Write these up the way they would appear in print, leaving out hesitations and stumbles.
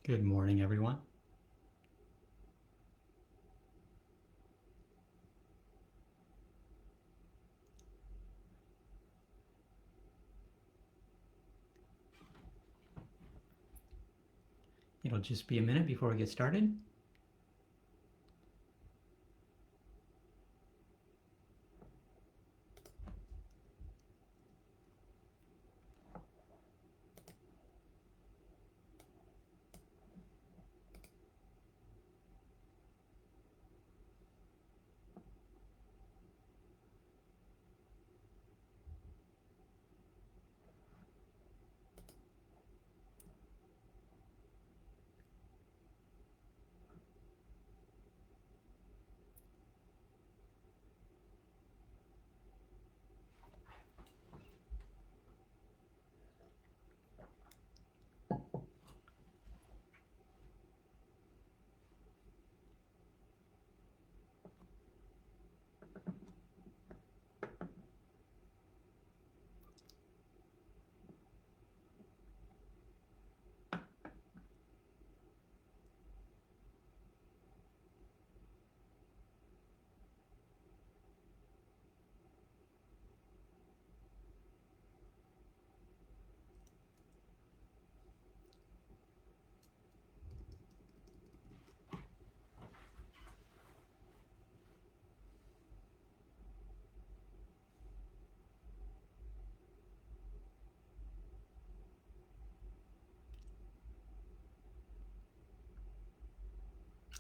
Good morning, everyone. It'll just be a minute before we get started.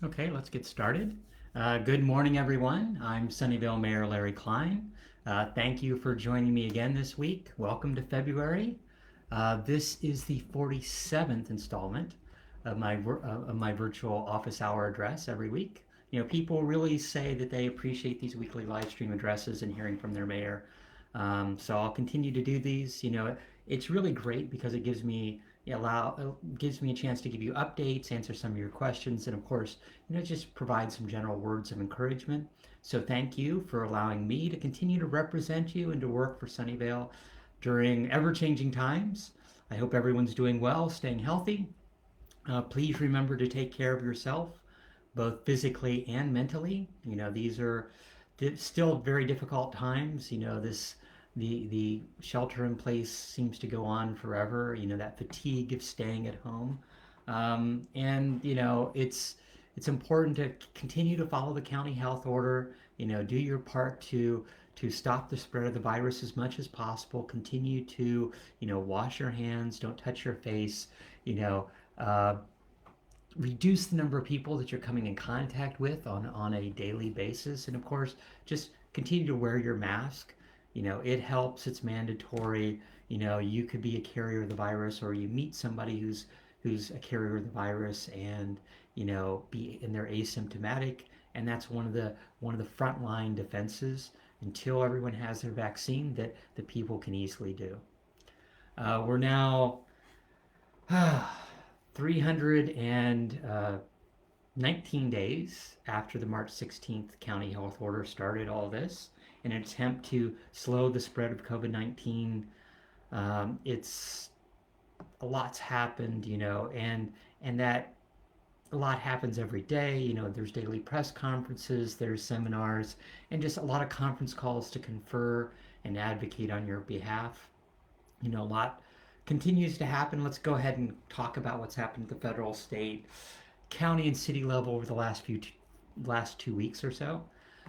Okay, let's get started. Good morning, everyone. I'm Sunnyvale Mayor Larry Klein. Thank you for joining me again this week. Welcome to February. This is the 47th installment of my virtual office hour address every week. People really say that they appreciate these weekly live stream addresses and hearing from their mayor. So I'll continue to do these. It's really great because it gives me a chance to give you updates, answer some of your questions, and of course, just provide some general words of encouragement. So thank you for allowing me to continue to represent you and to work for Sunnyvale during ever-changing times. I hope everyone's doing well, staying healthy. Please remember to take care of yourself, both physically and mentally. These are still very difficult times. The shelter in place seems to go on forever. That fatigue of staying at home, and it's important to continue to follow the county health order. Do your part to stop the spread of the virus as much as possible. Continue to wash your hands. Don't touch your face. You know. Uh, Reduce the number of people that you're coming in contact with on a daily basis, and of course just continue to wear your mask. It helps. It's mandatory. You could be a carrier of the virus, or you meet somebody who's a carrier of the virus, and be and they're asymptomatic, and that's one of the frontline defenses until everyone has their vaccine that the people can easily do. We're now 319 days after the March 16th county health order started all this in an attempt to slow the spread of COVID 19. It's a lot's happened, and that a lot happens every day. There's daily press conferences, there's seminars, and just a lot of conference calls to confer and advocate on your behalf. A lot continues to happen. Let's go ahead and talk about what's happened at the federal, state, county, and city level over the last 2 weeks or so.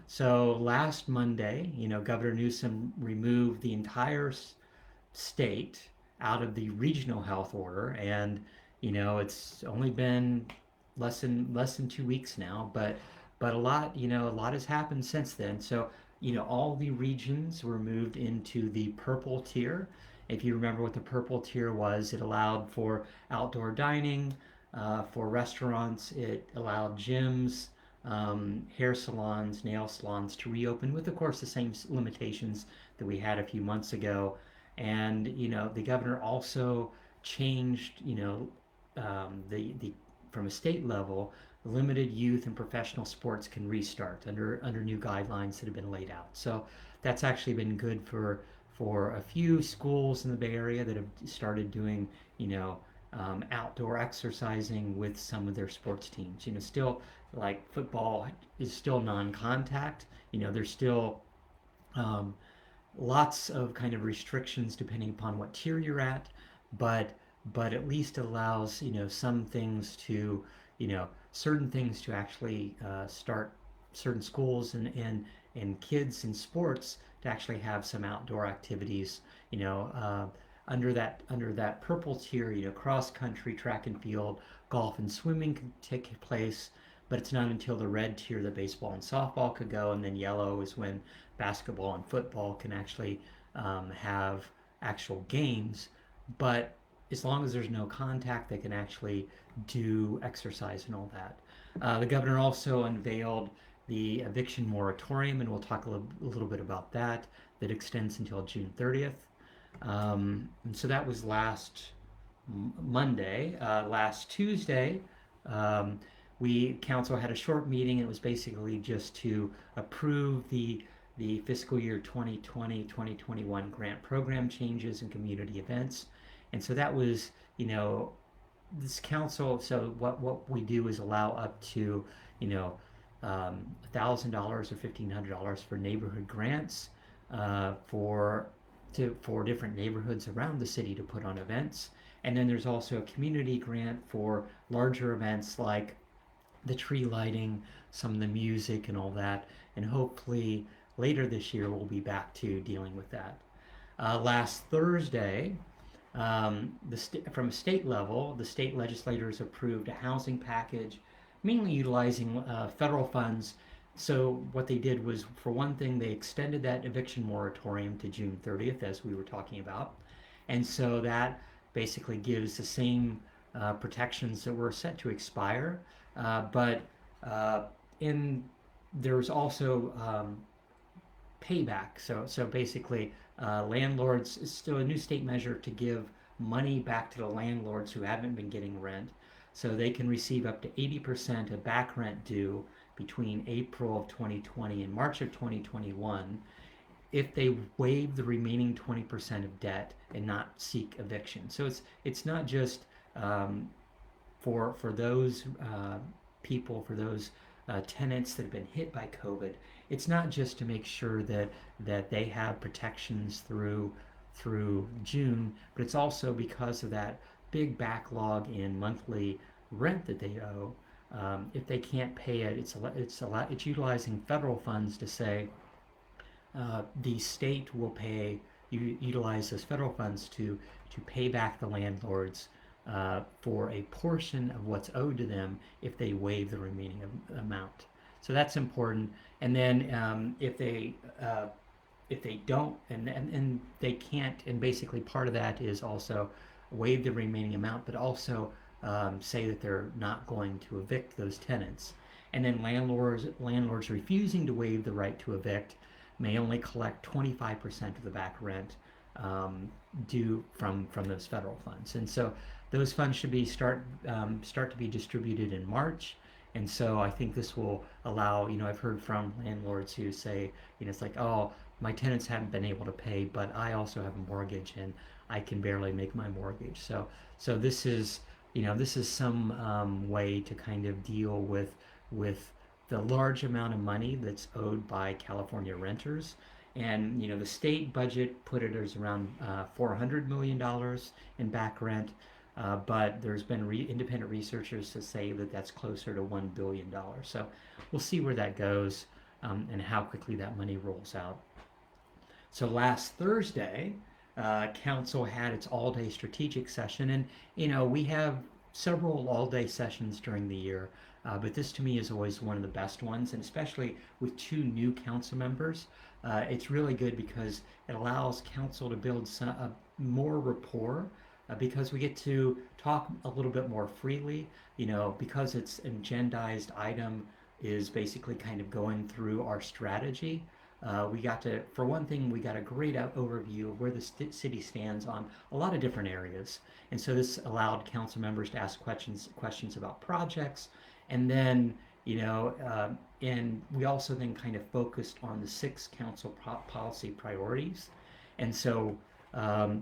So last Monday, Governor Newsom removed the entire state out of the regional health order, and it's only been less than 2 weeks now, but a lot has happened since then. So all the regions were moved into the purple tier. If you remember what the purple tier was, it allowed for outdoor dining, for restaurants, it allowed gyms, hair salons, nail salons to reopen with, of course, the same limitations that we had a few months ago. And the governor also changed, the from a state level, limited youth and professional sports can restart under new guidelines that have been laid out. So that's actually been good for a few schools in the Bay Area that have started doing outdoor exercising with some of their sports teams. Still like football is still non-contact. There's still um, lots of kind of restrictions depending upon what tier you're at, but at least allows some things to certain things to actually start certain schools and kids in sports to actually have some outdoor activities. Under that purple tier, cross country, track and field, golf and swimming can take place, but it's not until the red tier that baseball and softball could go, and then yellow is when basketball and football can actually have actual games. But as long as there's no contact, they can actually do exercise and all that. The governor also unveiled the eviction moratorium, and we'll talk a little bit about that. That extends until June 30th. And so that was last Monday. Last Tuesday, we council had a short meeting. It was basically just to approve the fiscal year 2020-2021 grant program changes and community events. And so that was, this council. So what we do is allow up to, $1,000 or $1,500 for neighborhood grants for different neighborhoods around the city to put on events. And then there's also a community grant for larger events like the tree lighting, some of the music and all that. And hopefully later this year we'll be back to dealing with that. Last Thursday, from a state level, the state legislators approved a housing package, mainly utilizing federal funds. So what they did was, for one thing, they extended that eviction moratorium to June 30th, as we were talking about. And so that basically gives the same protections that were set to expire. But there's also payback. So basically, landlords, it's still a new state measure to give money back to the landlords who haven't been getting rent. So they can receive up to 80% of back rent due between April of 2020 and March of 2021 if they waive the remaining 20% of debt and not seek eviction. So it's not just for those people, for those tenants that have been hit by COVID. It's not just to make sure that they have protections through June, but it's also because of that big backlog in monthly rent that they owe. If they can't pay it, it's utilizing federal funds to say the state will utilize those federal funds to pay back the landlords for a portion of what's owed to them if they waive the remaining amount. So that's important. And then if they don't and they can't, and basically part of that is also waive the remaining amount, but also say that they're not going to evict those tenants. And then landlords refusing to waive the right to evict may only collect 25% of the back rent due from those federal funds. And so those funds should be start to be distributed in March. And so I think this will allow, I've heard from landlords who say, it's like, oh, my tenants haven't been able to pay, but I also have a mortgage and I can barely make my mortgage. So this is some way to kind of deal with the large amount of money that's owed by California renters. And the state budget put it as around $400 million in back rent, but there's been independent researchers to say that that's closer to $1 billion. So we'll see where that goes and how quickly that money rolls out. So last Thursday, council had its all-day strategic session, and we have several all-day sessions during the year, but this to me is always one of the best ones, and especially with two new council members, it's really good because it allows council to build more rapport, because we get to talk a little bit more freely, because it's an agendized item is basically kind of going through our strategy. We got to, for one thing, we got a great overview of where the city stands on a lot of different areas. And so this allowed council members to ask questions about projects. And then, and we also then kind of focused on the 6 council policy priorities. And so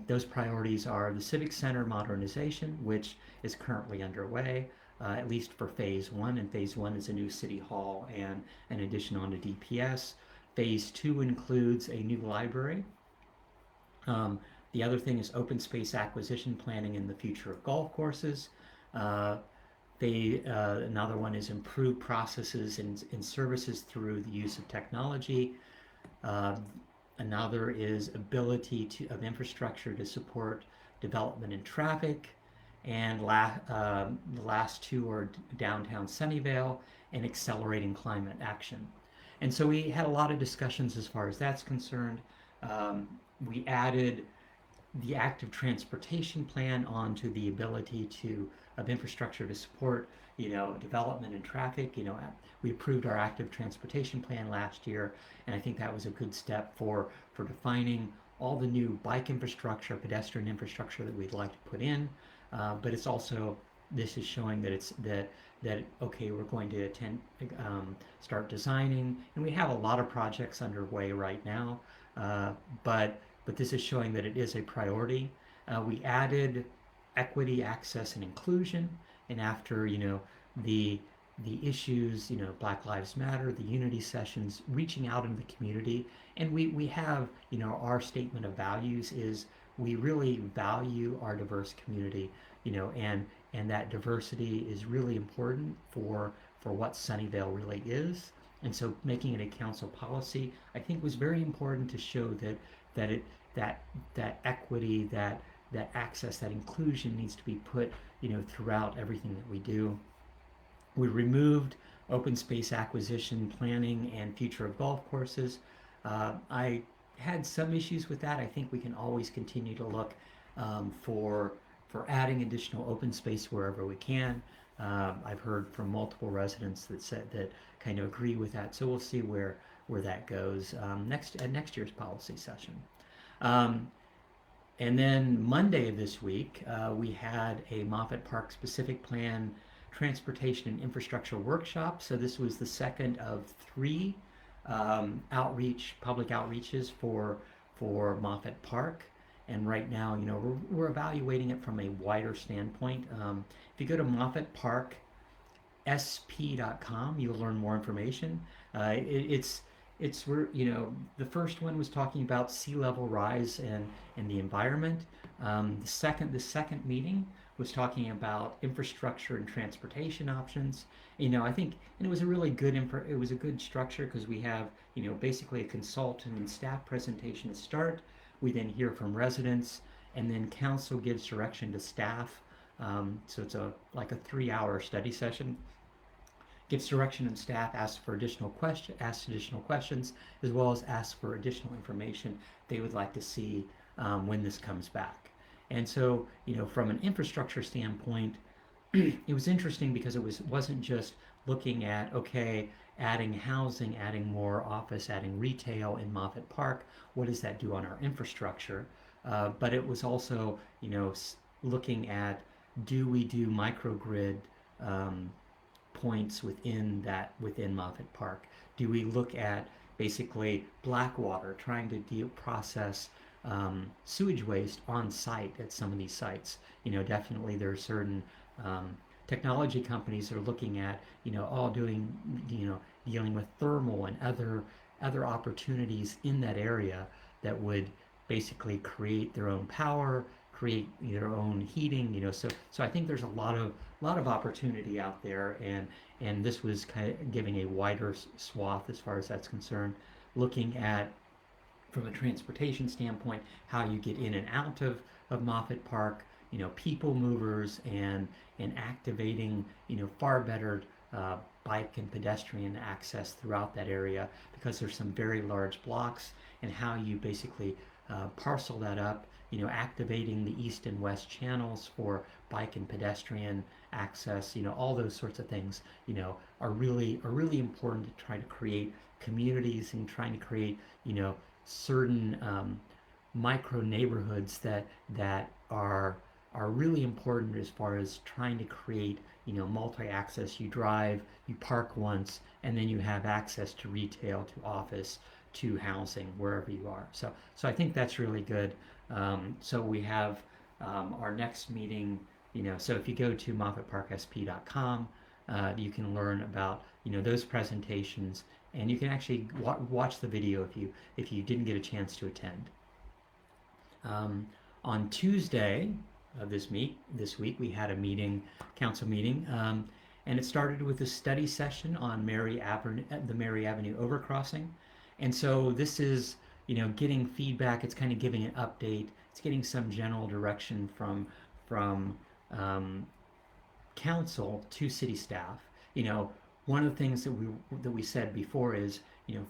Those priorities are the Civic Center modernization, which is currently underway, at least for phase one. And phase one is a new city hall and an addition on to DPS. Phase two includes a new library. The other thing is open space acquisition planning and the future of golf courses. Uh, Another one is improved processes and services through the use of technology. Uh, Another is of infrastructure to support development and traffic. And the last two are downtown Sunnyvale and accelerating climate action. And so we had a lot of discussions as far as that's concerned. Um, we added the active transportation plan onto the ability of infrastructure to support development and traffic. We approved our active transportation plan last year, and I think that was a good step for defining all the new bike infrastructure, pedestrian infrastructure that we'd like to put in. But it's also, this is showing that okay, we're going to start designing, and we have a lot of projects underway right now, but this is showing that it is a priority. We added equity, access, and inclusion, and after the issues, Black Lives Matter, the unity sessions, reaching out in the community, and we have our statement of values is we really value our diverse community, and that diversity is really important for what Sunnyvale really is. And so making it a council policy, I think, was very important to show that equity, that access, that inclusion needs to be put throughout everything that we do. We removed open space acquisition planning and future of golf courses. I had some issues with that. I think we can always continue to look for adding additional open space wherever we can. I've heard from multiple residents that kind of agree with that. So we'll see where that goes at next year's policy session. And then Monday of this week, we had a Moffett Park specific plan transportation and infrastructure workshop. So this was the second of three public outreaches for Moffett Park. And right now, we're evaluating it from a wider standpoint. If you go to moffatparksp.com, you'll learn more information. It's where the first one was talking about sea level rise and the environment. The second meeting was talking about infrastructure and transportation options. I think, and it was a really good it was a good structure because we have basically a consultant and staff presentation to start. We then hear from residents, and then council gives direction to staff. So it's like a 3-hour study session. Gives direction, and staff asks additional questions, as well as asks for additional information they would like to see when this comes back. And so, from an infrastructure standpoint, it was interesting because it wasn't just looking at, okay, adding housing, adding more office, adding retail in Moffett Park. What does that do on our infrastructure? But it was also, looking at, do we do microgrid points within Moffett Park? Do we look at basically Blackwater, trying to process sewage waste on site at some of these sites? Definitely there are certain technology companies that are looking at, dealing with thermal and other opportunities in that area that would basically create their own power, create their own heating. So I think there's a lot of opportunity out there, and this was kind of giving a wider swath as far as that's concerned, looking at, from a transportation standpoint, how you get in and out of Moffett Park, people movers, and activating far better bike and pedestrian access throughout that area, because there's some very large blocks, and how you basically parcel that up, activating the east and west channels for bike and pedestrian access, all those sorts of things, are really important to try to create communities and trying to create, certain micro neighborhoods that are really important as far as trying to create, multi-access. You drive, you park once, and then you have access to retail, to office, to housing wherever you are. So I think that's really good. So we have our next meeting. So if you go to moffatparksp.com, you can learn about those presentations, and you can actually watch the video if you didn't get a chance to attend. On Tuesday of this week, we had a council meeting, and it started with a study session on the Mary Avenue overcrossing. And so this is, getting feedback. It's kind of giving an update. It's getting some general direction from council to city staff. One of the things that we said before is,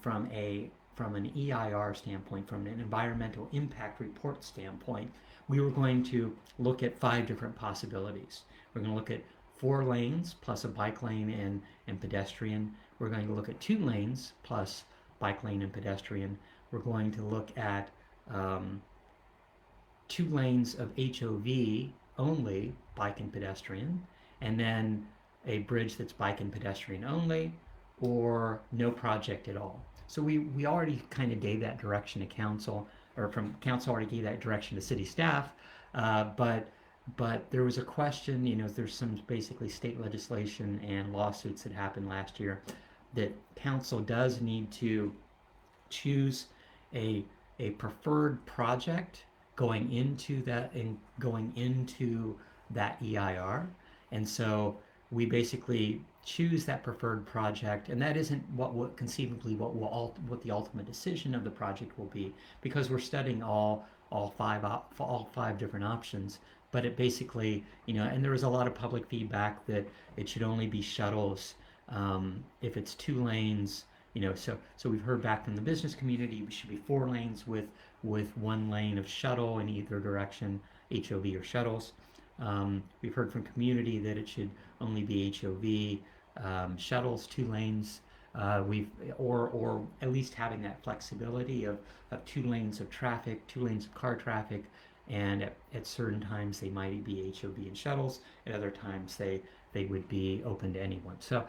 from an EIR standpoint, from an environmental impact report standpoint, we were going to look at 5 different possibilities. We're going to look at 4 lanes plus a bike lane and pedestrian. We're going to look at 2 lanes plus bike lane and pedestrian. We're going to look at 2 lanes of HOV only, bike and pedestrian, and then a bridge that's bike and pedestrian only, or no project at all. So we already kind of gave that direction to council, or from council already gave that direction to city staff, but there was a question. There's some basically state legislation and lawsuits that happened last year that council does need to choose a preferred project going into that EIR. And so we basically choose that preferred project, and that isn't what conceivably what the ultimate decision of the project will be, because we're studying all 5 different options. But it basically, and there was a lot of public feedback that it should only be shuttles. If it's 2 lanes, so we've heard back from the business community, it should be 4 lanes with 1 lane of shuttle in either direction, HOV or shuttles. We've heard from community that it should only be HOV, shuttles 2 lanes, or at least having that flexibility of 2 lanes of traffic, 2 lanes of car traffic, and at certain times they might be HOV and shuttles, at other times they would be open to anyone. So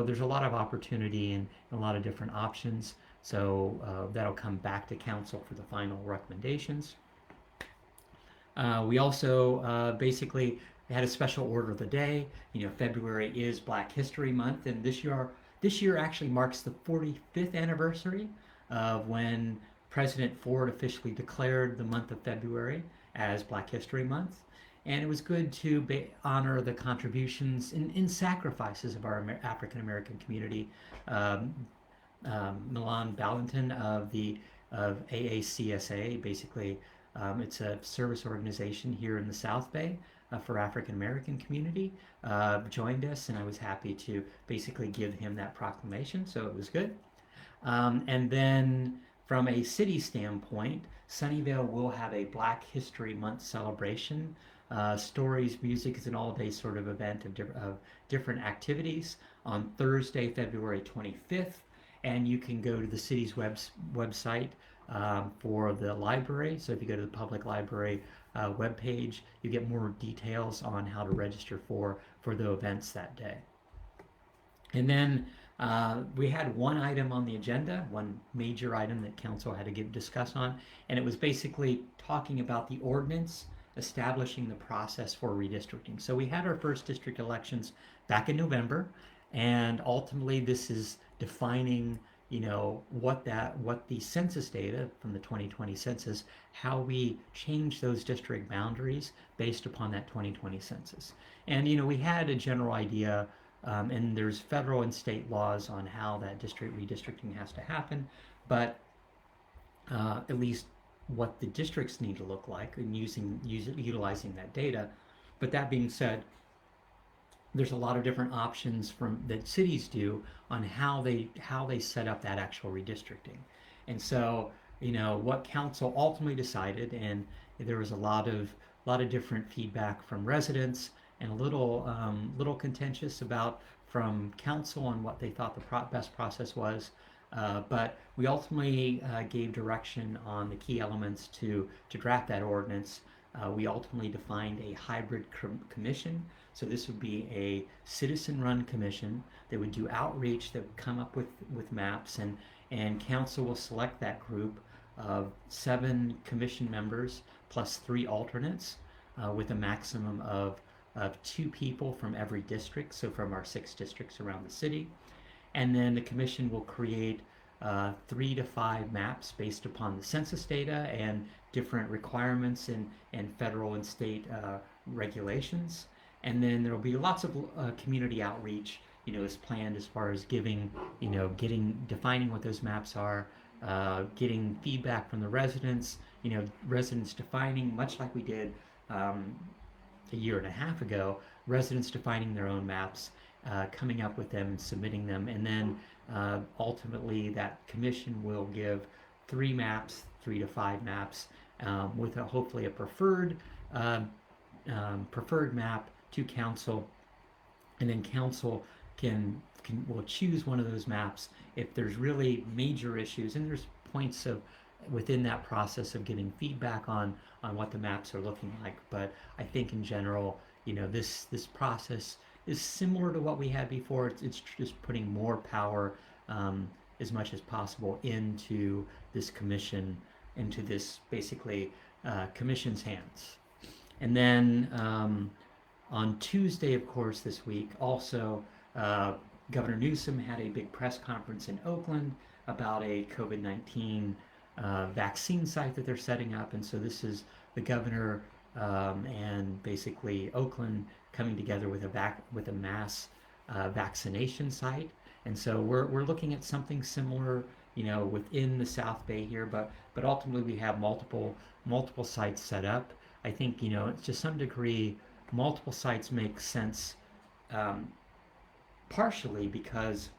there's a lot of opportunity and a lot of different options. So that'll come back to council for the final recommendations. We also basically had a special order of the day. February is Black History Month, and this year actually marks the 45th anniversary of when President Ford officially declared the month of February as Black History Month. And it was good to honor the contributions and sacrifices of our African American community. Milan Ballantyne of AACSA, basically it's a service organization here in the South Bay for African American community, joined us, and I was happy to basically give him that proclamation, so it was good. And then from a city standpoint, Sunnyvale will have a Black History Month celebration. Stories, music is an all-day sort of event of different activities on Thursday, February 25th, and you can go to the city's website for the library. So if you go to the public library webpage, you get more details on how to register for the events that day. And then we had one item on the agenda, one major item that council had to discuss on, and it was basically talking about the ordinance establishing the process for redistricting. So we had our first district elections back in November, and ultimately this is defining what the census data from the 2020 census, how we change those district boundaries based upon that 2020 census. And we had a general idea, and there's federal and state laws on how that district redistricting has to happen, but at least what the districts need to look like and utilizing that data. But that being said, there's a lot of different options that cities do on how they set up that actual redistricting. And so what council ultimately decided, and there was a lot of different feedback from residents, and a little contentious from council on what they thought the best process was. But we ultimately gave direction on the key elements to draft that ordinance. We ultimately defined a hybrid commission. So this would be a citizen-run commission that would do outreach, that would come up with maps, and council will select that group of 7 commission members plus 3 alternates, with a maximum of 2 people from every district, so from our 6 districts around the city. And then the commission will create 3 to 5 maps based upon the census data and different requirements and federal and state regulations. And then there will be lots of community outreach, is planned as far as giving, defining what those maps are, getting feedback from the residents, residents defining, much like we did a year and a half ago, residents defining their own maps, coming up with them and submitting them, and then ultimately that commission will give 3 to 5 maps, with hopefully a preferred map to council, and then council will choose one of those maps if there's really major issues, and there's points of within that process of giving feedback on what the maps are looking like. But I think in general, this process is similar to what we had before. It's just putting more power, as much as possible, into this commission, into this basically commission's hands. And then on Tuesday, of course, this week, also Governor Newsom had a big press conference in Oakland about a COVID-19 vaccine site that they're setting up. And so this is the governor and basically Oakland coming together with a mass vaccination site. And so we're looking at something similar, within the South Bay here, but ultimately we have multiple sites set up. I think, to some degree, multiple sites make sense, partially because,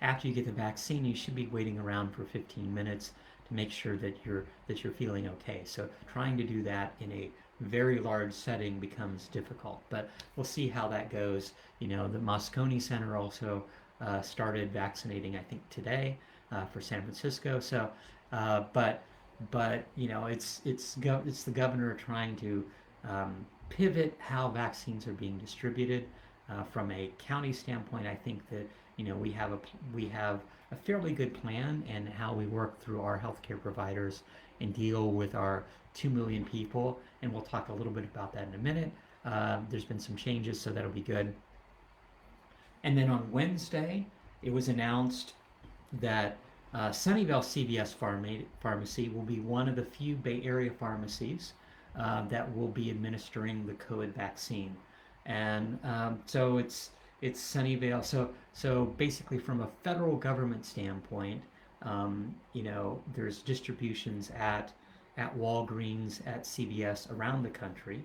after you get the vaccine, you should be waiting around for 15 minutes to make sure that you're feeling okay. So trying to do that in a very large setting becomes difficult, but we'll see how that goes. The Moscone Center also started vaccinating, I think, today for San Francisco. So, but it's the governor trying to pivot how vaccines are being distributed. From a county standpoint, I think that we have a fairly good plan and how we work through our healthcare providers and deal with our 2 million people, and we'll talk a little bit about that in a minute. There's been some changes, so that'll be good. And then on Wednesday, it was announced that Sunnyvale CVS Pharmacy will be one of the few Bay Area pharmacies that will be administering the COVID vaccine. And so it's Sunnyvale. So basically, from a federal government standpoint, there's distributions at Walgreens, at CVS around the country,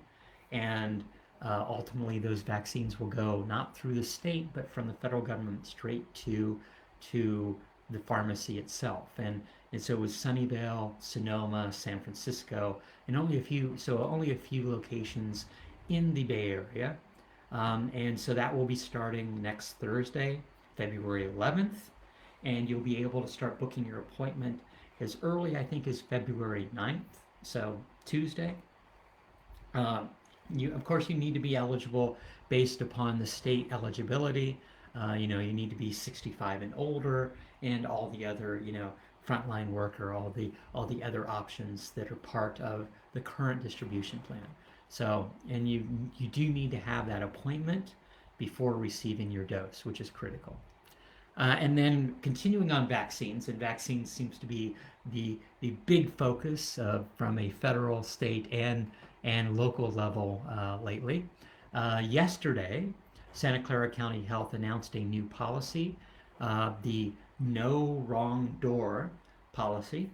and ultimately those vaccines will go not through the state, but from the federal government straight to the pharmacy itself. And so it was Sunnyvale, Sonoma, San Francisco, and only a few locations in the Bay Area. And so that will be starting next Thursday, February 11th, and you'll be able to start booking your appointment as early, I think, as February 9th, so Tuesday. Of course, you need to be eligible based upon the state eligibility. You need to be 65 and older, and all the other, frontline worker, all the other options that are part of the current distribution plan. So, and you do need to have that appointment before receiving your dose, which is critical. And then continuing on vaccines, and vaccines seems to be the big focus from a federal, state, and local level lately. Yesterday, Santa Clara County Health announced a new policy, the No Wrong Door policy.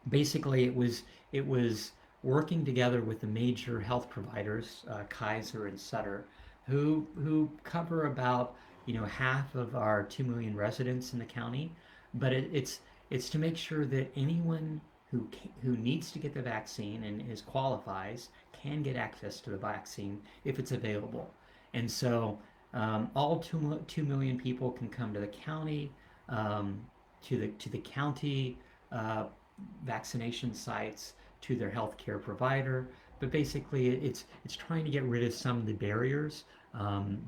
Basically, it was working together with the major health providers, Kaiser and Sutter, who cover about half of our 2 million residents in the county. But it's to make sure that anyone who needs to get the vaccine and qualifies can get access to the vaccine if it's available. And so all 2 million people can come to the county, to the county vaccination sites, to their healthcare provider. But basically, it's trying to get rid of some of the barriers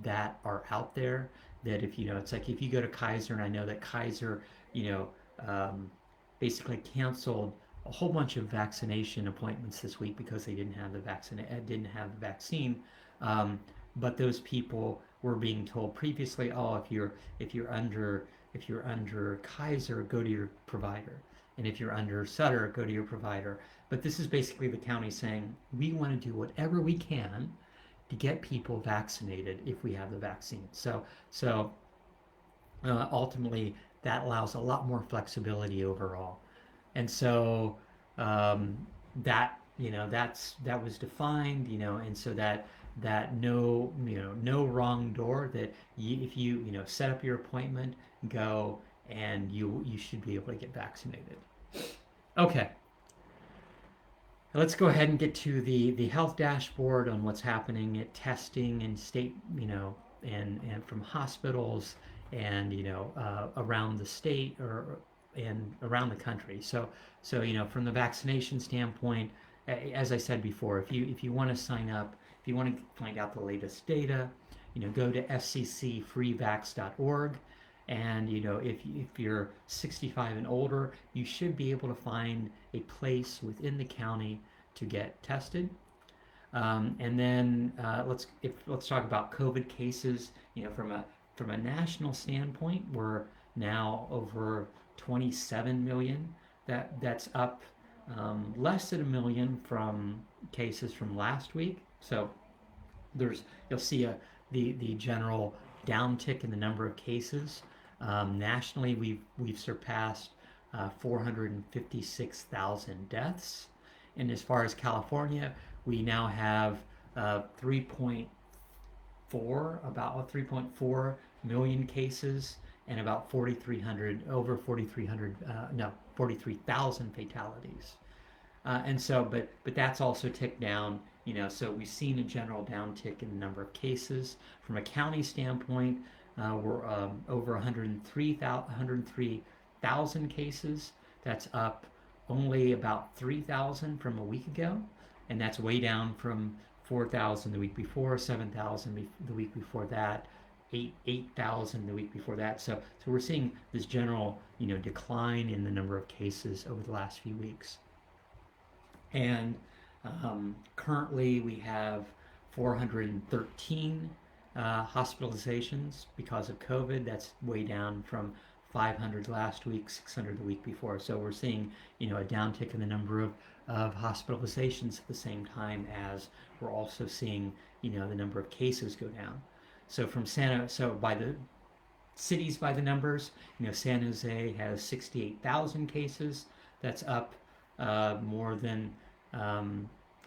that are out there. That it's like if you go to Kaiser, and I know that Kaiser you know, basically canceled a whole bunch of vaccination appointments this week because they didn't have the vaccine. Um, but those people were being told previously, oh, if you're under Kaiser, go to your provider, and if you're under Sutter, go to your provider. But this is basically the county saying we want to do whatever we can to get people vaccinated if we have the vaccine. So ultimately, that allows a lot more flexibility overall. And so um, that was defined, and so that no wrong door, that if you set up your appointment, go, and you should be able to get vaccinated. Okay, let's go ahead and get to the health dashboard on what's happening at testing and state, and from hospitals, and around the state, and around the country. So from the vaccination standpoint, as I said before, if you want to sign up, if you want to find out the latest data, go to fccfreevax.org. And if you're 65 and older, you should be able to find a place within the county to get tested. And then let's talk about COVID cases. From a national standpoint, we're now over 27 million. That's up less than a million from cases from last week. So you'll see the general downtick in the number of cases. Nationally, we've surpassed 456,000 deaths, and as far as California, we now have 3.4 million cases, and about 43,000 fatalities. But that's also ticked down. So we've seen a general downtick in the number of cases. From a county standpoint, we're over 103,000 cases. That's up only about 3,000 from a week ago, and that's way down from 4,000 the week before, 7,000 the week before that, 8,000 the week before that. So we're seeing this general decline in the number of cases over the last few weeks. And currently we have 413 hospitalizations because of COVID. That's way down from 500 last week, 600 the week before. So we're seeing a downtick in the number of hospitalizations at the same time as we're also seeing the number of cases go down. So by the cities, by the numbers, San Jose has 68,000 cases. That's up more than a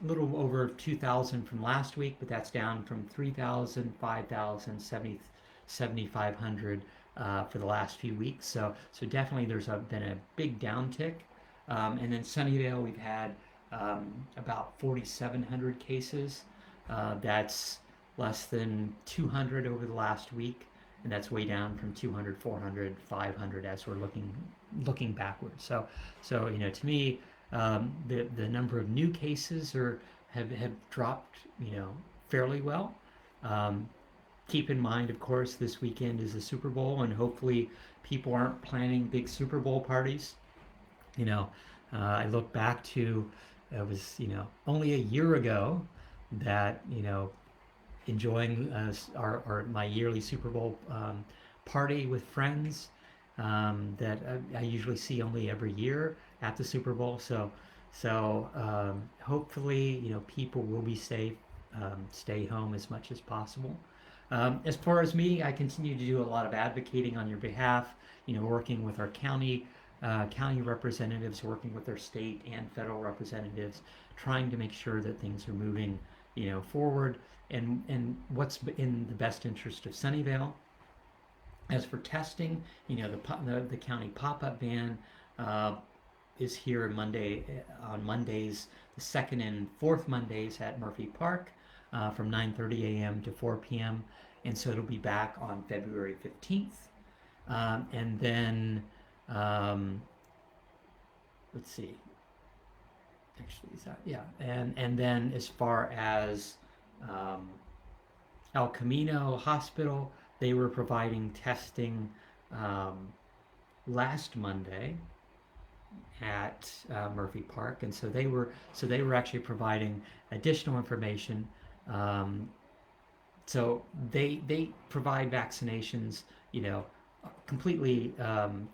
little over 2,000 from last week, but that's down from 3,000, 5,000, 7,500 for the last few weeks. So definitely there's been a big downtick. And then Sunnyvale, we've had about 4,700 cases. That's less than 200 over the last week, and that's way down from 200, 400, 500 as we're looking backwards. So to me, the number of new cases have dropped fairly well. Keep in mind, of course, this weekend is the Super Bowl, and hopefully people aren't planning big Super Bowl parties. I look back to it was only a year ago that enjoying my yearly Super Bowl party with friends, that I usually see only every year at the Super Bowl. So hopefully people will be safe, stay home as much as possible. As far as me, I continue to do a lot of advocating on your behalf, working with our county representatives, working with our state and federal representatives, trying to make sure that things are moving, forward, and what's in the best interest of Sunnyvale. As for testing, the county pop-up van is here on Mondays, the second and fourth Mondays at Murphy Park, from 9:30 a.m. to 4 p.m. And so it'll be back on February 15th. And then, let's see. Actually, is that, yeah. And then as far as El Camino Hospital, they were providing testing last Monday at Murphy Park, and so they were actually providing additional information. Um, so they provide vaccinations, you know, completely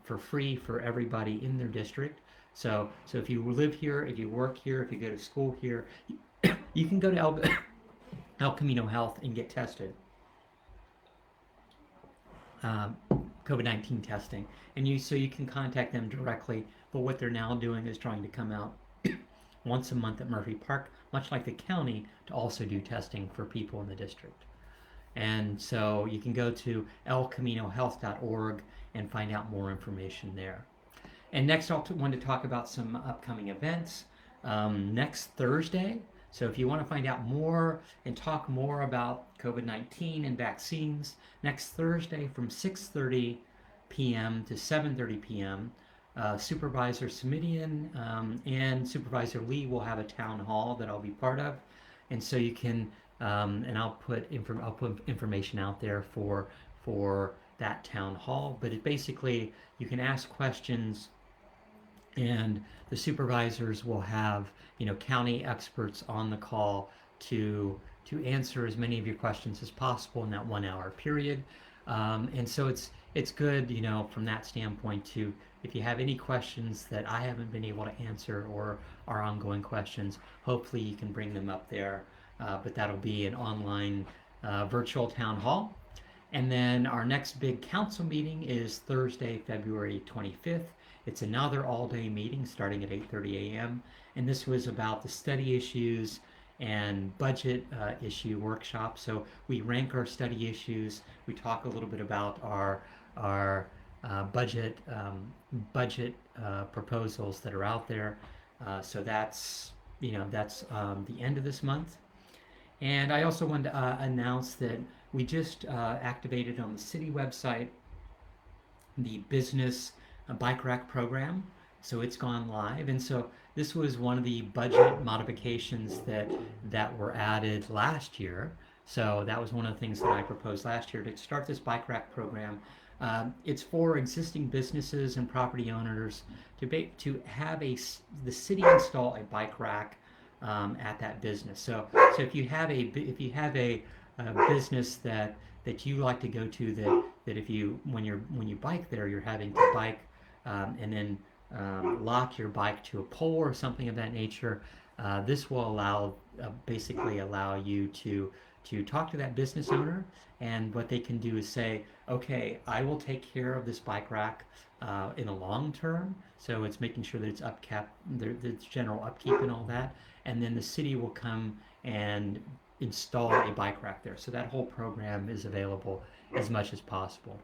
for free for everybody in their district. So if you live here, if you work here, if you go to school here, you can go to El Camino Health and get tested, um, COVID-19 testing, and you can contact them directly. But what they're now doing is trying to come out once a month at Murphy Park, much like the county, to also do testing for people in the district. And so you can go to elcaminohealth.org and find out more information there. And next, I want to talk about some upcoming events. Next Thursday, so if you want to find out more and talk more about COVID-19 and vaccines, next Thursday from 6:30 p.m. to 7:30 p.m., Supervisor Simidian and Supervisor Lee will have a town hall that I'll be part of, and so you can and I'll put information out there for that town hall. But it basically, you can ask questions, and the supervisors will have, county experts on the call to answer as many of your questions as possible in that 1 hour period. And so it's good, from that standpoint, to if you have any questions that I haven't been able to answer or are ongoing questions, hopefully you can bring them up there. But that'll be an online virtual town hall. And then our next big council meeting is Thursday, February 25th. It's another all-day meeting starting at 8:30 a.m. And this was about the study issues and budget issue workshop. So we rank our study issues. We talk a little bit about our budget proposals that are out there. So that's the end of this month. And I also wanted to announce that we just activated on the city website the business bike rack program. So it's gone live. And so this was one of the budget modifications that were added last year. So that was one of the things that I proposed last year to start this bike rack program. It's for existing businesses and property owners to have the city install a bike rack at that business. So if you have a business that you like to go to, that if you when you bike there, you're having to bike and then lock your bike to a pole or something of that nature, this will basically allow you to talk to that business owner, and what they can do is say, okay, I will take care of this bike rack in the long term. So it's making sure that it's upkept, there's general upkeep and all that, and then the city will come and install a bike rack there. So that whole program is available as much as possible.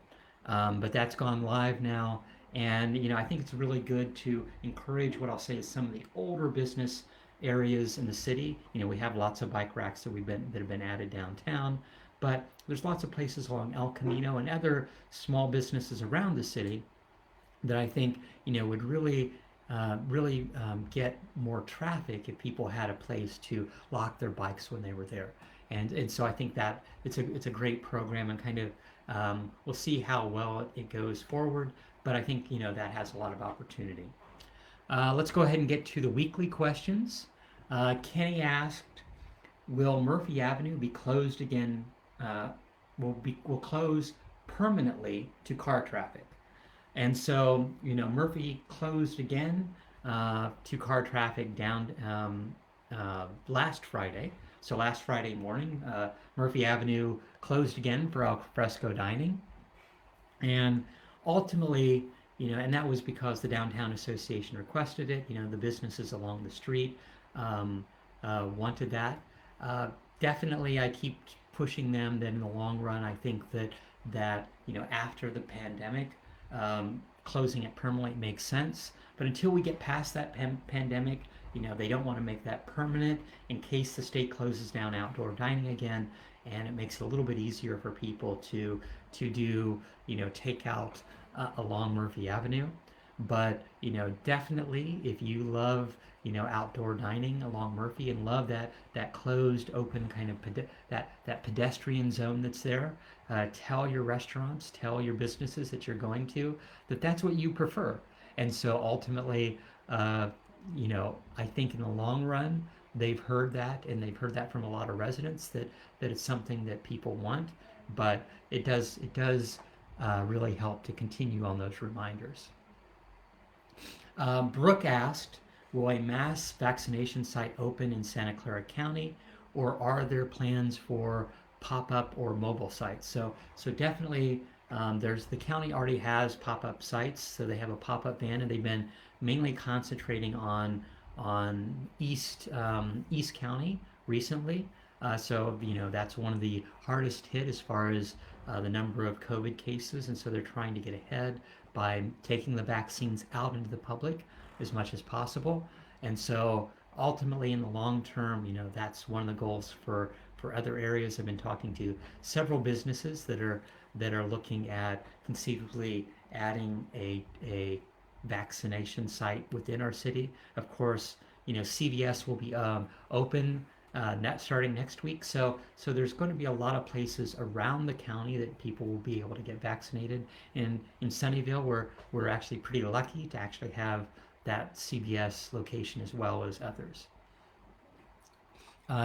But that's gone live now, and I think it's really good to encourage what I'll say is some of the older business areas in the city. We have lots of bike racks that have been added downtown, but there's lots of places along El Camino and other small businesses around the city that I think would really get more traffic if people had a place to lock their bikes when they were there. And so I think that it's a great program, and kind of we'll see how well it goes forward. But I think that has a lot of opportunity. Let's go ahead and get to the weekly questions. Kenny asked, "Will Murphy Avenue be closed again? Will close permanently to car traffic?" And so Murphy closed again to car traffic down last Friday. So last Friday morning, Murphy Avenue closed again for al fresco dining, and ultimately, and that was because the Downtown Association requested it. The businesses along the street wanted that. Definitely, I keep pushing them that in the long run, I think that after the pandemic, closing it permanently makes sense. But until we get past that pandemic, they don't want to make that permanent in case the state closes down outdoor dining again, and it makes it a little bit easier for people to do takeout along Murphy Avenue. But definitely if you love outdoor dining along Murphy and love that closed open kind of that pedestrian zone that's there, tell your restaurants, tell your businesses that you're going to that that's what you prefer. And so ultimately, uh, I think in the long run, they've heard that, and they've heard that from a lot of residents that it's something that people want. But it does really help to continue on those reminders. Brooke asked, will a mass vaccination site open in Santa Clara County, or are there plans for pop-up or mobile sites? So definitely, there's the county already has pop-up sites, so they have a pop-up van, and they've been mainly concentrating on East County recently. So that's one of the hardest hit as far as the number of COVID cases, and so they're trying to get ahead by taking the vaccines out into the public as much as possible. And so ultimately in the long term, that's one of the goals for other areas. I've been talking to several businesses that are looking at conceivably adding a vaccination site within our city. Of course, CVS will be open starting next week. So there's going to be a lot of places around the county that people will be able to get vaccinated. And in Sunnyvale, we're actually pretty lucky to actually have that CVS location as well as others.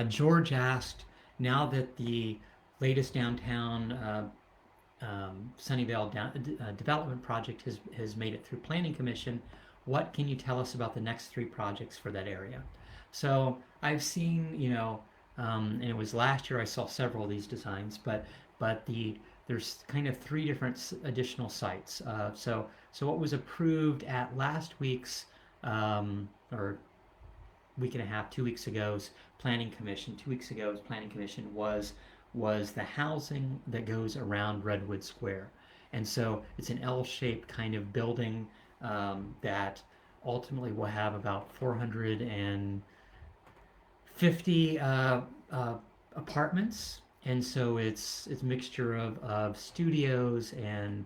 George asked, now that the latest downtown Sunnyvale development project has made it through Planning Commission, what can you tell us about the next three projects for that area? So I've seen, and it was last year I saw several of these designs, but there's kind of three different additional sites. So what was approved at last week's or week and a half, 2 weeks ago's Planning Commission. 2 weeks ago's Planning Commission was the housing that goes around Redwood Square, and so it's an L-shaped kind of building that ultimately will have about 450 apartments, and so it's a mixture of studios and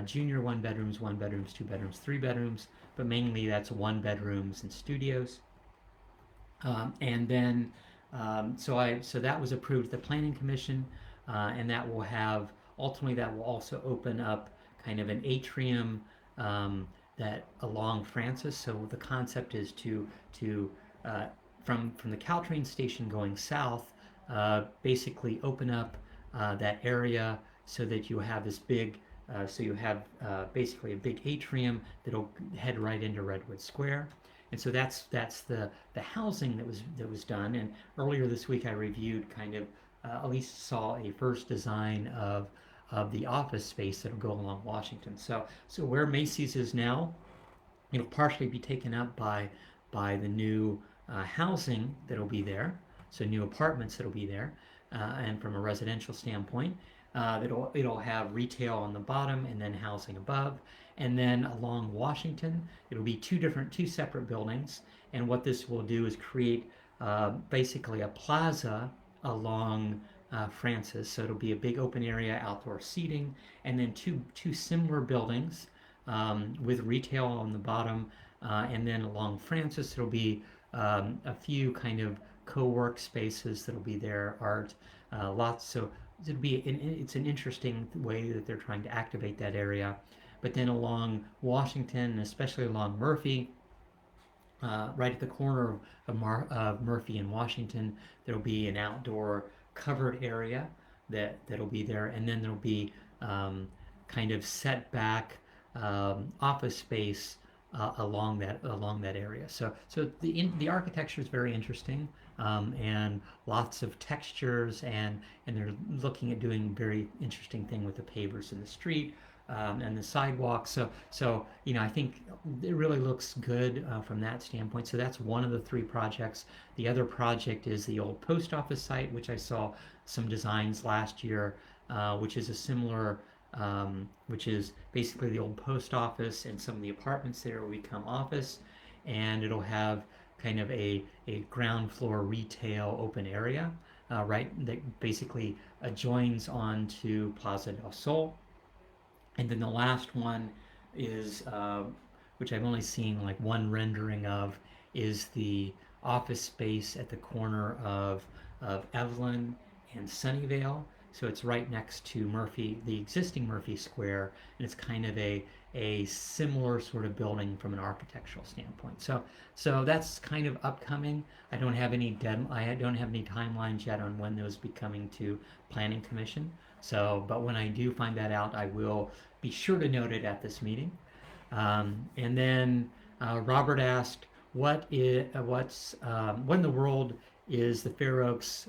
junior one bedrooms, 2 bedrooms, 3 bedrooms, but mainly that's 1 bedrooms and studios. And then so that was approved at the Planning Commission, and that will have ultimately that will also open up kind of an atrium that along Francis. So the concept is to from the Caltrain station going south, basically open up that area so that you have this big. So you have basically a big atrium that'll head right into Redwood Square, and so that's the housing that was done. And earlier this week, I reviewed kind of at least saw a first design of the office space that'll go along Washington. So where Macy's is now, it'll partially be taken up by the new housing that'll be there, so new apartments that'll be there, and from a residential standpoint, it'll have retail on the bottom and then housing above, and then along Washington, it'll be two separate buildings. And what this will do is create basically a plaza along Francis. So it'll be a big open area, outdoor seating, and then two similar buildings with retail on the bottom, and then along Francis, it'll be a few kind of co-work spaces that'll be there, art, lots. So it's an interesting way that they're trying to activate that area. But then along Washington, and especially along Murphy, right at the corner of Murphy and Washington, there'll be an outdoor covered area that'll be there, and then there'll be kind of set back office space along that area. So the architecture is very interesting, and lots of textures, and they're looking at doing very interesting thing with the pavers in the street. And the sidewalk. So I think it really looks good from that standpoint. So that's one of the three projects. The other project is the old post office site, which I saw some designs last year, which is a similar, which is basically the old post office, and some of the apartments there will become office, and it'll have kind of a ground floor retail open area, right, that basically adjoins onto Plaza del Sol. And then the last one is which I've only seen like one rendering of, is the office space at the corner of Evelyn and Sunnyvale. So it's right next to Murphy, the existing Murphy Square, and it's kind of a similar sort of building from an architectural standpoint. So that's kind of upcoming. I don't have any timelines yet on when those be coming to Planning Commission. So, but when I do find that out, I will be sure to note it at this meeting. And then Robert asked, what in the world is the Fair Oaks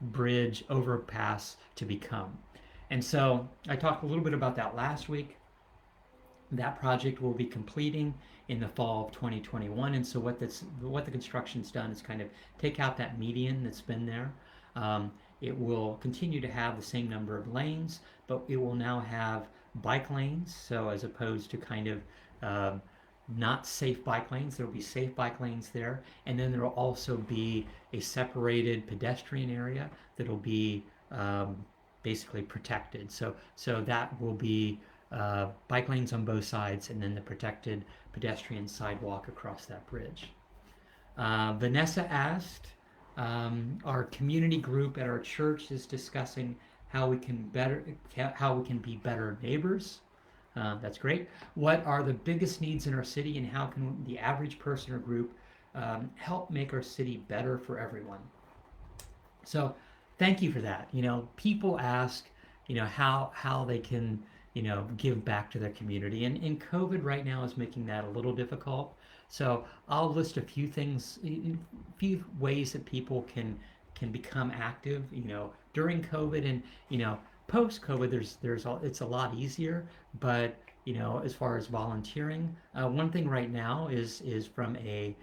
Bridge overpass to become? And so I talked a little bit about that last week. That project will be completing in the fall of 2021. And so what the construction's done is kind of take out that median that's been there. It will continue to have the same number of lanes, but it will now have bike lanes. So as opposed to kind of not safe bike lanes, there will be safe bike lanes there. And then there will also be a separated pedestrian area that will be basically protected. So that will be bike lanes on both sides, and then the protected pedestrian sidewalk across that bridge. Vanessa asked, our community group at our church is discussing how we can be better neighbors. That's great. What are the biggest needs in our city, and how can the average person or group help make our city better for everyone? So thank you for that. People ask, how they can, give back to their community. And COVID right now is making that a little difficult. So I'll list a few things, a few ways that people can become active, during COVID and, post COVID. It's a lot easier, but as far as volunteering, one thing right now is from a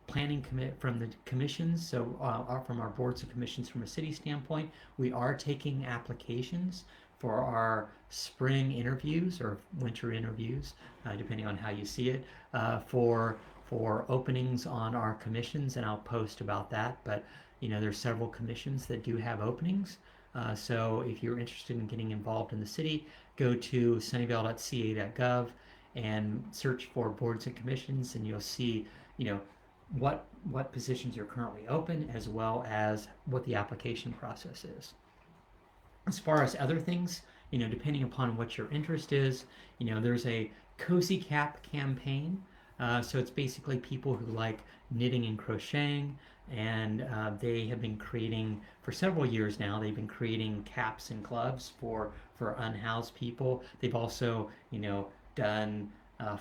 planning from the commissions. So from our boards and commissions, from a city standpoint, we are taking applications for our spring interviews or winter interviews, depending on how you see it, for openings on our commissions, and I'll post about that. But there's several commissions that do have openings. So if you're interested in getting involved in the city, go to sunnyvale.ca.gov and search for boards and commissions, and you'll see, what positions are currently open, as well as what the application process is. As far as other things, depending upon what your interest is, there's a Cozy Cap campaign. So it's basically people who like knitting and crocheting, and they have been creating, for several years now, they've been creating caps and gloves for unhoused people. They've also, done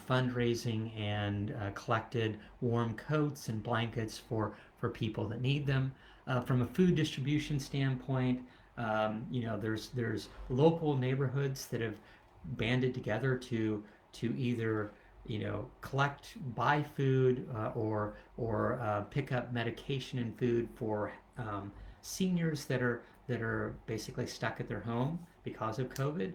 fundraising and collected warm coats and blankets for people that need them. From a food distribution standpoint, there's local neighborhoods that have banded together to either buy food or pick up medication and food for seniors that are basically stuck at their home because of COVID.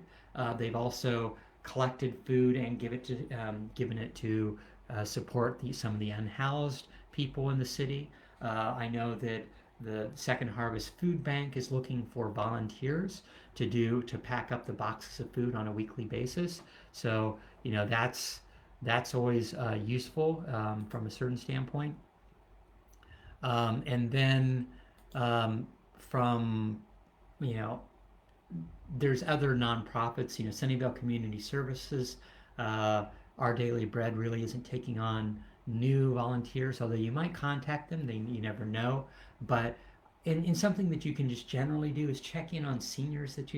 They've also collected food and given it to support some of the unhoused people in the city. I know that the Second Harvest Food Bank is looking for volunteers to pack up the boxes of food on a weekly basis. So that's always useful from a certain standpoint. And then from there's other nonprofits. Sunnyvale Community Services, Our Daily Bread really isn't taking on new volunteers, although you might contact them. You never know. But in something that you can just generally do is check in on seniors that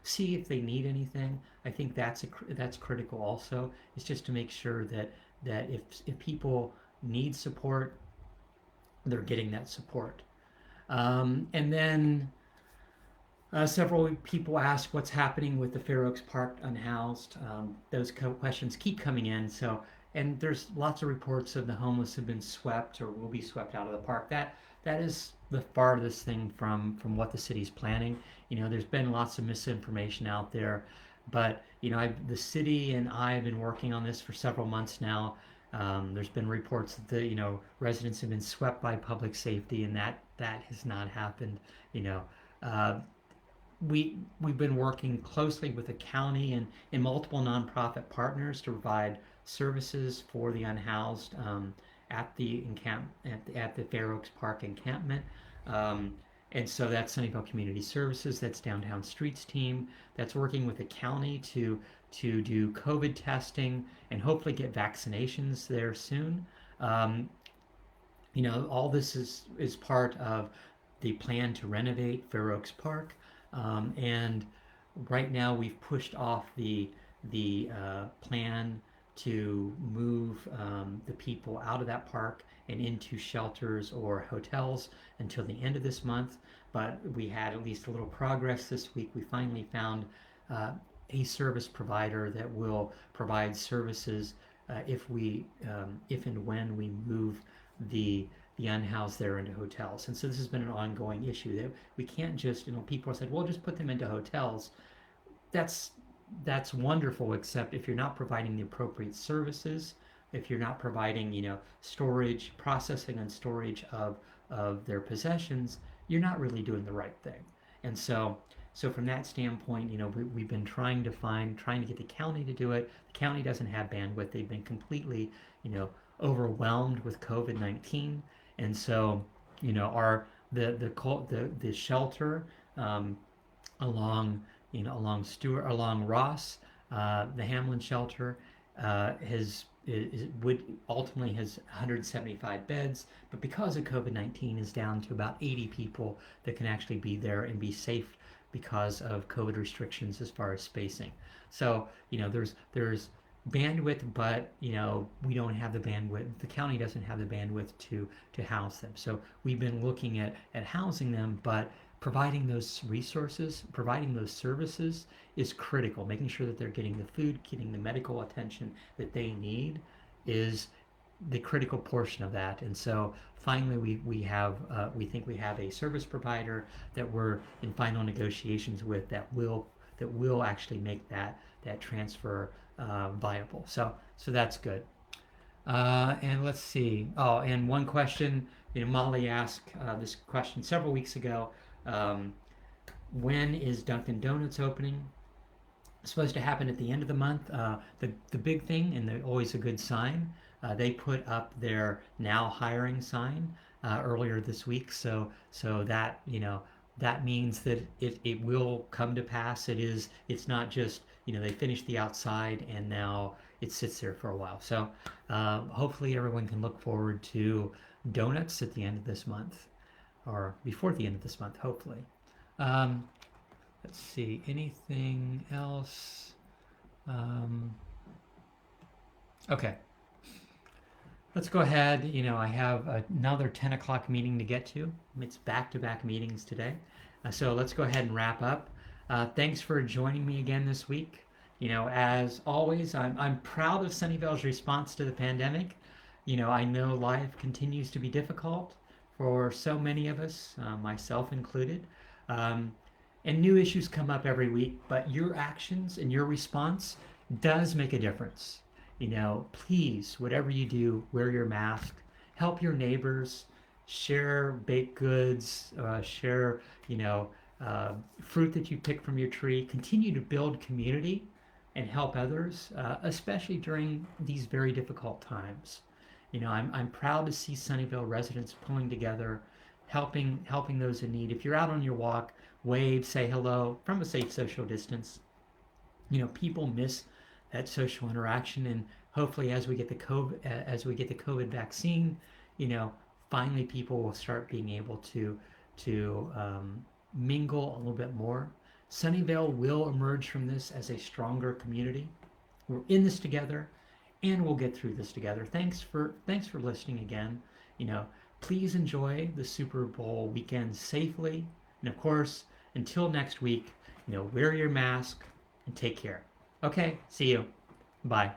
see if they need anything. I think that's critical also. It's just to make sure that if people need support, they're getting that support. And then several people ask what's happening with the Fair Oaks Park unhoused. Those questions keep coming in. And there's lots of reports of the homeless have been swept or will be swept out of the park. That is the farthest thing from what the city's planning. There's been lots of misinformation out there, but the city and I have been working on this for several months now. There's been reports that residents have been swept by public safety, and that has not happened. we've been working closely with the county and multiple nonprofit partners to provide services for the unhoused at the Fair Oaks Park encampment. Um, and so that's Sunnyvale Community Services, that's Downtown Streets team, that's working with the county to do COVID testing and hopefully get vaccinations there soon. Um, all this is part of the plan to renovate Fair Oaks Park, and right now we've pushed off the plan to move the people out of that park and into shelters or hotels until the end of this month. But we had at least a little progress this week. We finally found uh, a service provider that will provide services if and when we move the the unhoused there into hotels. And so this has been an ongoing issue that we can't just, people said, well, just put them into hotels. That's that's wonderful, except if you're not providing the appropriate services, if you're not providing, storage, processing and storage of their possessions, you're not really doing the right thing. And so from that standpoint, we've been trying to get the county to do it. The county doesn't have bandwidth. They've been completely, overwhelmed with COVID-19. And so, our the shelter um, along along Ross, the Hamlin shelter would ultimately has 175 beds, but because of COVID-19 is down to about 80 people that can actually be there and be safe because of COVID restrictions as far as spacing. So there's bandwidth, but we don't have the bandwidth. The county doesn't have the bandwidth to house them. So we've been looking at housing them, but providing those resources, providing those services is critical. Making sure that they're getting the food, getting the medical attention that they need is the critical portion of that. And so finally we think we have a service provider that we're in final negotiations with that will actually make that transfer viable. So that's good. And let's see. Oh, and one question. Molly asked this question several weeks ago. Um, when is Dunkin' Donuts opening? It's supposed to happen at the end of the month. The big thing, and always a good sign, they put up their now hiring sign earlier this week. So that that means that it will come to pass. It's not just they finished the outside and now it sits there for a while. So hopefully everyone can look forward to donuts at the end of this month, or before the end of this month, hopefully. Um, let's see, anything else? Okay, let's go ahead. I have another 10 o'clock meeting to get to. It's back-to-back meetings today. So let's go ahead and wrap up. Thanks for joining me again this week. As always, I'm proud of Sunnyvale's response to the pandemic. I know life continues to be difficult for so many of us, myself included. And new issues come up every week, but your actions and your response does make a difference. Please, whatever you do, wear your mask, help your neighbors, share baked goods, share, fruit that you pick from your tree, continue to build community and help others, especially during these very difficult times. I'm proud to see Sunnyvale residents pulling together, helping those in need. If you're out on your walk, wave, say hello from a safe social distance. People miss that social interaction, and hopefully as we get the COVID vaccine, finally people will start being able to mingle a little bit more. Sunnyvale will emerge from this as a stronger community. We're in this together, and we'll get through this together. Thanks for listening again. Please enjoy the Super Bowl weekend safely, and of course, until next week, wear your mask and take care. Okay, see you. Bye.